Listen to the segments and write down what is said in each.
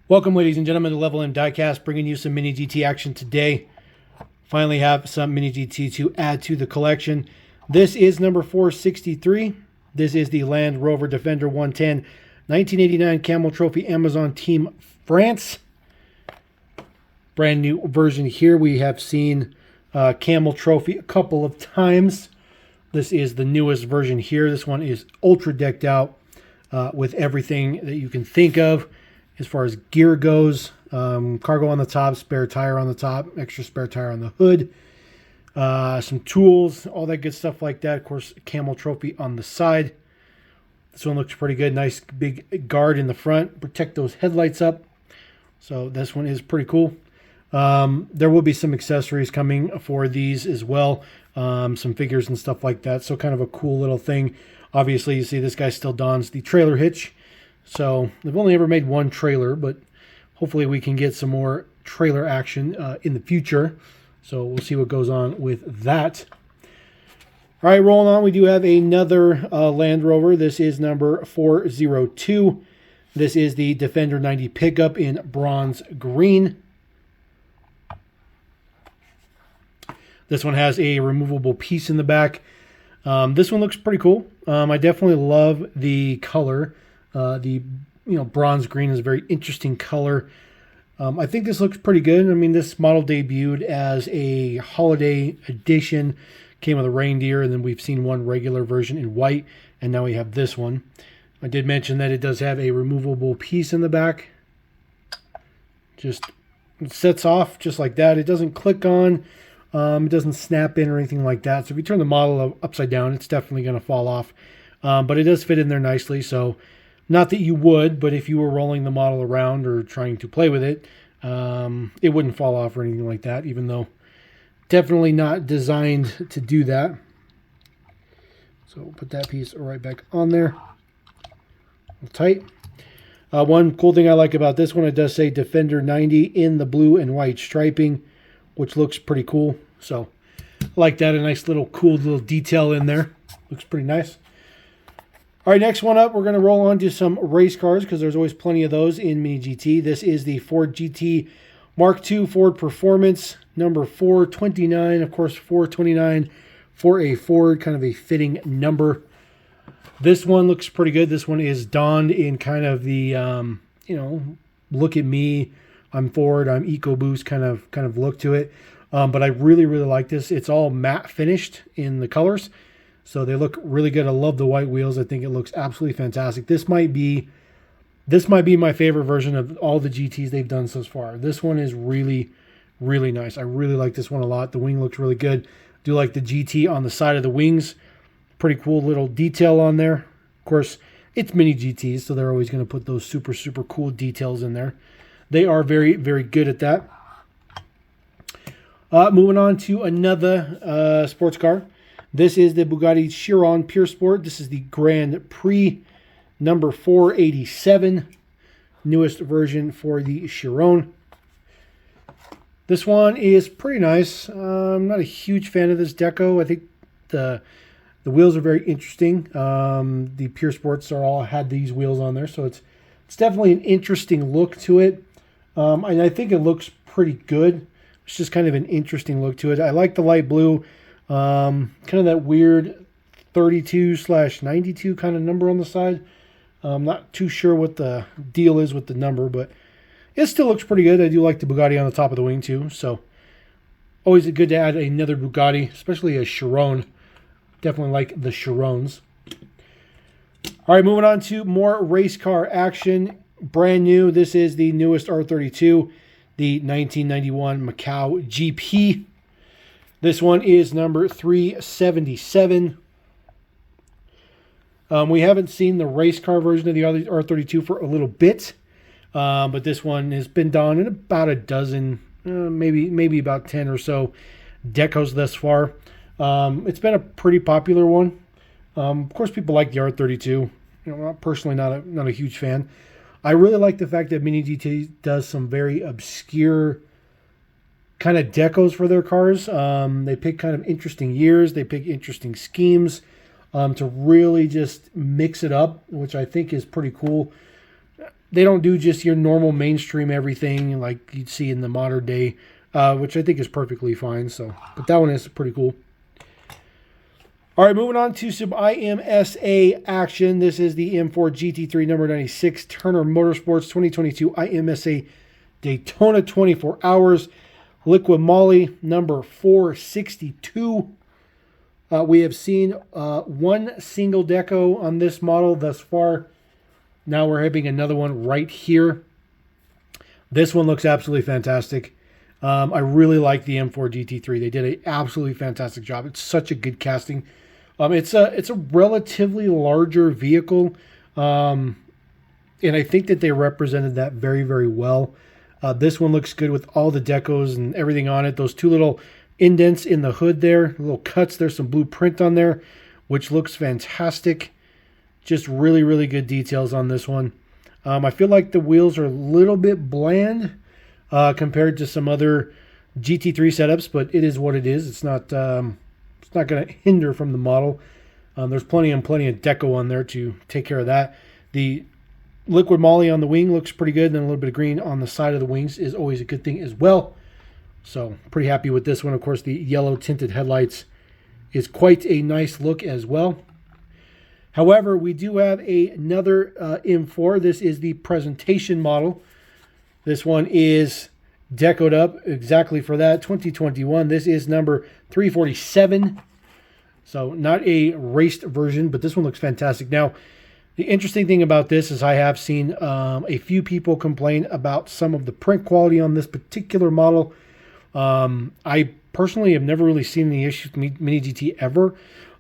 Welcome, ladies and gentlemen, to Level M Diecast, bringing you some Mini GT action today. Finally have some Mini GT to add to the collection. This is number 463. This is the Landrover Defender 110, 1989 Camel Trophy Amazon Team France. Brand new version here. We have seen Camel Trophy a couple of times. This is the newest version here. This one is ultra decked out with everything that you can think of. As far as gear goes, cargo on the top, spare tire on the top, extra spare tire on the hood, some tools, all that good stuff like that. Of course, Camel Trophy on the side. This one looks pretty good. Nice big guard in the front. Protect those headlights up. So this one is pretty cool. There will be some accessories coming for these as well. Some figures and stuff like that. So kind of a cool little thing. Obviously, you see this guy still dons the trailer hitch. So they've only ever made one trailer, but hopefully we can get some more trailer action in the future. So we'll see what goes on with that. All right, rolling on, we do have another Land Rover. This is number 402. This is the Defender 90 pickup in bronze green. This one has a removable piece in the back. This one looks pretty cool. I definitely love the color. The bronze green is a very interesting color. I think this looks pretty good. I mean, this model debuted as a holiday edition, came with a reindeer, and then we've seen one regular version in white, and now we have this one. I did mention that it does have a removable piece in the back. Just it sets off just like that. It doesn't click on. It doesn't snap in or anything like that. So if you turn the model upside down, it's definitely going to fall off. But it does fit in there nicely. So not that you would, but if you were rolling the model around or trying to play with it, it wouldn't fall off or anything like that, even though definitely not designed to do that. So we'll put that piece right back on there. Tight. One cool thing I like about this one, it does say Defender 90 in the blue and white striping, which looks pretty cool. So I like that. A nice little cool little detail in there. Looks pretty nice. All right, next one up, we're going to roll on to some race cars because there's always plenty of those in Mini GT. This is the Ford GT Mark II Ford Performance, number 429. Of course, 429 for a Ford, kind of a fitting number. This one looks pretty good. This one is donned in kind of the, look at me, I'm Ford, I'm EcoBoost kind of look to it. But I really, really like this. It's all matte finished in the colors. So they look really good. I love the white wheels. I think it looks absolutely fantastic. This might be my favorite version of all the GTs they've done so far. This one is really, really nice. I really like this one a lot. The wing looks really good. Do like the GT on the side of the wings. Pretty cool little detail on there. Of course, it's Mini GTs, so they're always going to put those super, super cool details in there. They are very, very good at that. Moving on to another sports car. This is the Bugatti Chiron Pure Sport. This is the Grand Prix number 487. Newest version for the Chiron. This one is pretty nice. I'm not a huge fan of this deco. I think the wheels are very interesting. The Pure Sports are all had these wheels on there, so it's definitely an interesting look to it. And I think it looks pretty good. It's just kind of an interesting look to it. I like the light blue. Kind of that weird 32/92 kind of number on the side. I'm not too sure what the deal is with the number, but it still looks pretty good. I do like the Bugatti on the top of the wing too. So always good to add another Bugatti, especially a Chiron. Definitely like the Chirons. All right, moving on to more race car action. Brand new. This is the newest R32, the 1991 Macau GP. This one is number 377. We haven't seen the race car version of the R32 for a little bit, but this one has been done in about a dozen, maybe about 10 or so decos thus far. It's been a pretty popular one. Of course, people like the R32. Personally, not a huge fan. I really like the fact that Mini GT does some very obscure kind of decos for their cars. They pick kind of interesting years. They pick interesting schemes to really just mix it up, which I think is pretty cool. They don't do just your normal mainstream everything like you'd see in the modern day, which I think is perfectly fine. So, but that one is pretty cool. All right, moving on to some IMSA action. This is the M4 GT3 number 96 Turner Motorsports 2022 IMSA Daytona 24 Hours. Liquid Moly number 462. We have seen one single deco on this model thus far. Now we're having another one right here. This one looks absolutely fantastic. I really like the M4 GT3. They did an absolutely fantastic job. It's such a good casting. It's a relatively larger vehicle, and I think that they represented that very, very well. This one looks good with all the decos and everything on it. Those two little indents in the hood there, little cuts. There's some blue print on there, which looks fantastic. Just really, really good details on this one. I feel like the wheels are a little bit bland compared to some other GT3 setups, but it is what it is. It's not going to hinder from the model. There's plenty of deco on there to take care of that. The liquid moly on the wing looks pretty good. And then a little bit of green on the side of the wings is always a good thing as well. So pretty happy with this one. Of course, the yellow tinted headlights is quite a nice look as well. However, we do have another M4. This is the presentation model. This one is decoed up exactly for that, 2021. This is number 347. So not a raced version, but this one looks fantastic. Now, the interesting thing about this is I have seen a few people complain about some of the print quality on this particular model. I personally have never really seen any issues with MiniGT ever.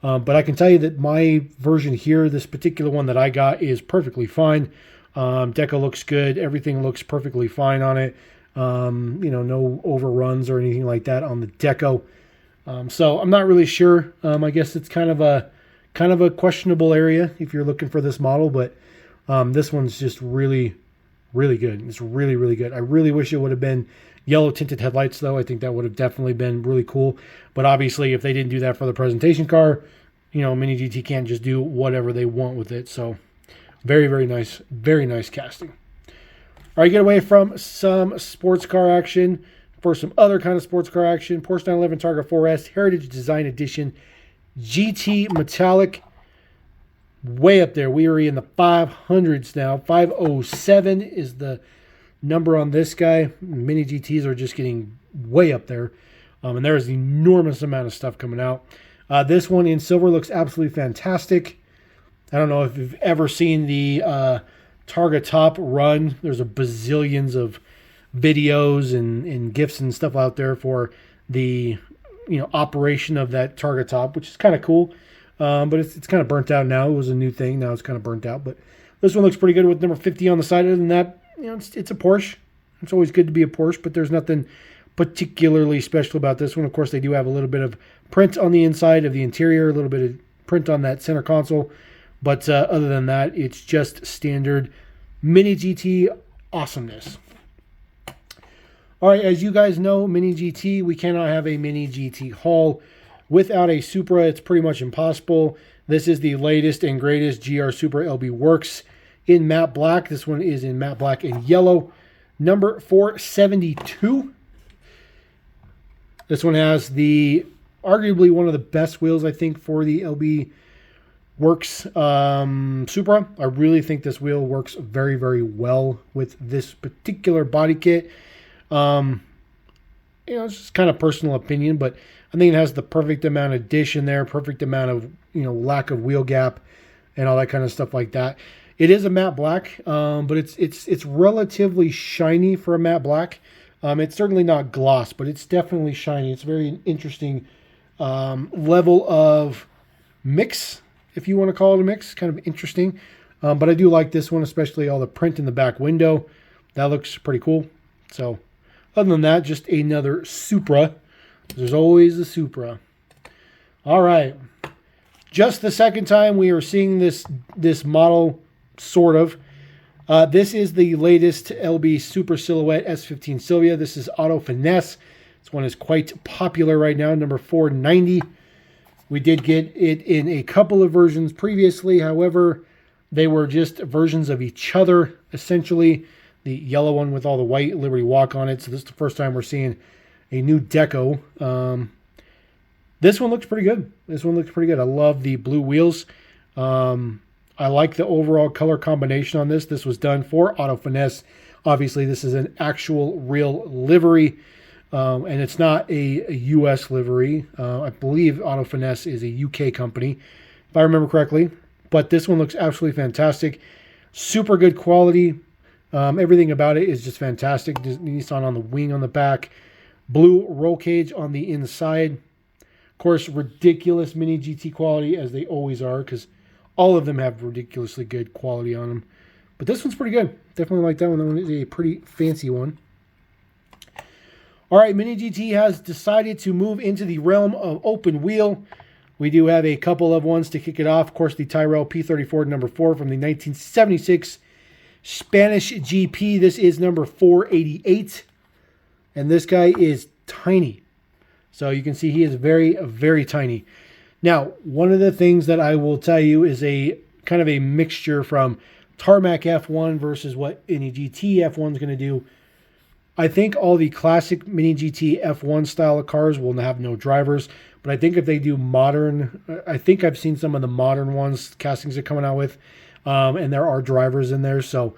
But I can tell you that my version here, this particular one that I got, is perfectly fine. Deco looks good. Everything looks perfectly fine on it. No overruns or anything like that on the deco. So I'm not really sure. I guess it's kind of a questionable area if you're looking for this model, but this one's just really, really good. It's really, really good. I really wish it would have been yellow tinted headlights, though. I think that would have definitely been really cool. But obviously, if they didn't do that for the presentation car, MiniGT can't just do whatever they want with it. So very, very nice casting. All right, get away from some sports car action for some other kind of sports car action. Porsche 911 Targa 4S Heritage Design Edition GT Metallic. Way up there. We are in the 500s now. 507 is the number on this guy. Mini GTs are just getting way up there. And there is an enormous amount of stuff coming out. This one in silver looks absolutely fantastic. I don't know if you've ever seen the Targa top run. There's a bazillions of videos and GIFs and stuff out there for the operation of that Targa top, which is kind of cool. But it's kind of burnt out now. It was a new thing. Now it's kind of burnt out. But this one looks pretty good with number 50 on the side. Other than that, it's a Porsche. It's always good to be a Porsche, but there's nothing particularly special about this one. Of course, they do have a little bit of print on the inside of the interior, a little bit of print on that center console. But other than that, it's just standard Mini GT awesomeness. All right, as you guys know, Mini GT, we cannot have a Mini GT haul without a Supra. It's pretty much impossible. This is the latest and greatest GR Supra LB Works in matte black. This one is in matte black and yellow. Number 472. This one has arguably one of the best wheels, I think, for the LB Works Supra. I really think this wheel works very, very well with this particular body kit. It's just kind of personal opinion, but I think it has the perfect amount of dish in there, perfect amount of, lack of wheel gap and all that kind of stuff like that. It is a matte black, but it's relatively shiny for a matte black. It's certainly not gloss, but it's definitely shiny. It's a very interesting level of mix, if you want to call it a mix. Kind of interesting. But I do like this one, especially all the print in the back window. That looks pretty cool. So other than that, just another Supra. There's always a Supra. All right. Just the second time we are seeing this model, sort of. This is the latest LB Super Silhouette S15 Silvia. This is Auto Finesse. This one is quite popular right now, number 490. We did get it in a couple of versions previously. However, They were just versions of each other, essentially. The yellow one with all the white Liberty Walk on it. So this is the first time we're seeing a new deco. This one looks pretty good. I love the blue wheels. I like the overall color combination on this. This was done for Auto Finesse. Obviously, this is an actual real livery, and it's not a U.S. livery. I believe Auto Finesse is a U.K. company, if I remember correctly. But this one looks absolutely fantastic. Super good quality. Everything about it is just fantastic. Nissan on the wing on the back. Blue roll cage on the inside. Of course, ridiculous MiniGT quality, as they always are, because all of them have ridiculously good quality on them. But this one's pretty good. Definitely like that one. That one is a pretty fancy one. All right, MiniGT has decided to move into the realm of open wheel. We do have a couple of ones to kick it off. Of course, the Tyrrell P34 number 4 from the 1976 Spanish GP. This is number 488. And this guy is tiny. So you can see he is very, very tiny. Now, one of the things that I will tell you is a kind of a mixture from Tarmac F1 versus what MiniGT F1 is going to do. I think all the classic MiniGT F1 style of cars will have no drivers. But I think if they do modern, I think I've seen some of the modern ones, castings are coming out with, and there are drivers in there. So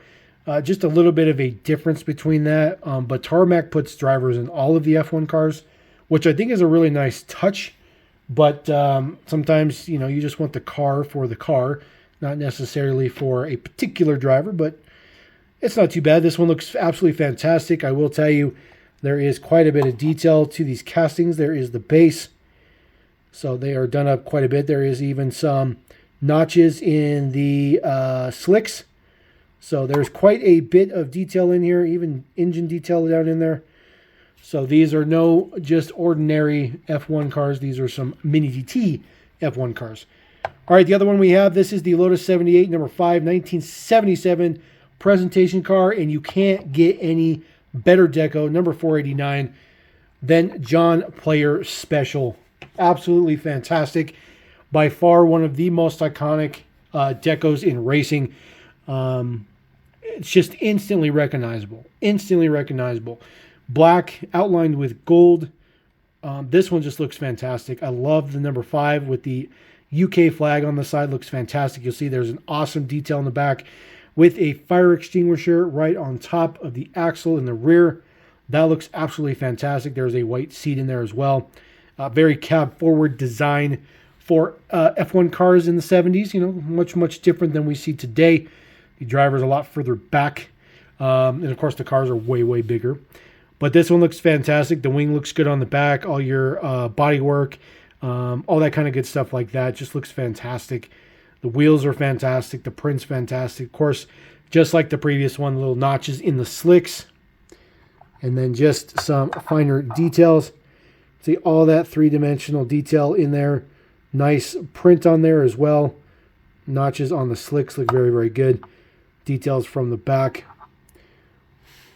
just a little bit of a difference between that. But Tarmac puts drivers in all of the F1 cars, which I think is a really nice touch. But sometimes, you know, you just want the car for the car, not necessarily for a particular driver, but it's not too bad. This one looks absolutely fantastic. I will tell you, there is quite a bit of detail to these castings. There is the base. So they are done up quite a bit. There is even some notches in the slicks. So there's quite a bit of detail in here, even engine detail down in there. So these are no just ordinary F1 cars. These are some MiniGT F1 cars. All right, the other one we have, this is the Lotus 78, number 5, 1977 presentation car. And you can't get any better deco, number 489, than John Player Special. Absolutely fantastic. By far one of the most iconic decos in racing. It's just instantly recognizable. Instantly recognizable. Black outlined with gold. This one just looks fantastic. I love the number 5 with the UK flag on the side. Looks fantastic. You'll see there's an awesome detail in the back with a fire extinguisher right on top of the axle in the rear. That looks absolutely fantastic. There's a white seat in there as well. Very cab forward design for F1 cars in the 70s. You know, much different than we see today. The driver's a lot further back. And of course the cars are way bigger. But this one looks fantastic. The wing looks good on the back. All your body work, all that kind of good stuff like that. Just looks fantastic. The wheels are fantastic. The print's fantastic. Of course, just like the previous one, little notches in the slicks. And then just some finer details. See all that three-dimensional detail in there. Nice print on there as well. Notches on the slicks look very good. Details from the back.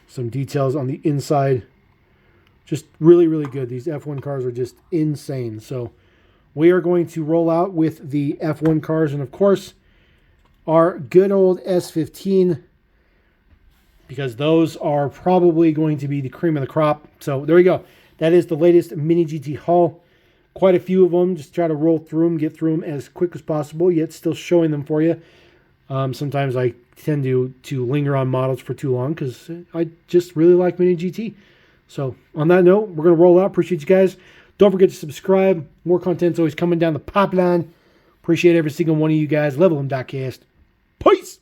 Some details on the inside. Just really good. These F1 cars are just insane. So we are going to roll out with the F1 cars. And of course, our good old S15. Because those are probably going to be the cream of the crop. So there we go. That is the latest MiniGT haul. Quite a few of them. Just try to roll through them, get through them as quick as possible, yet still showing them for you. Sometimes I tend to linger on models for too long because I just really like MiniGT. So on that note, we're going to roll out. Appreciate you guys. Don't forget to subscribe. More content's always coming down the pipeline. Appreciate every single one of you guys. Level them.cast. Peace!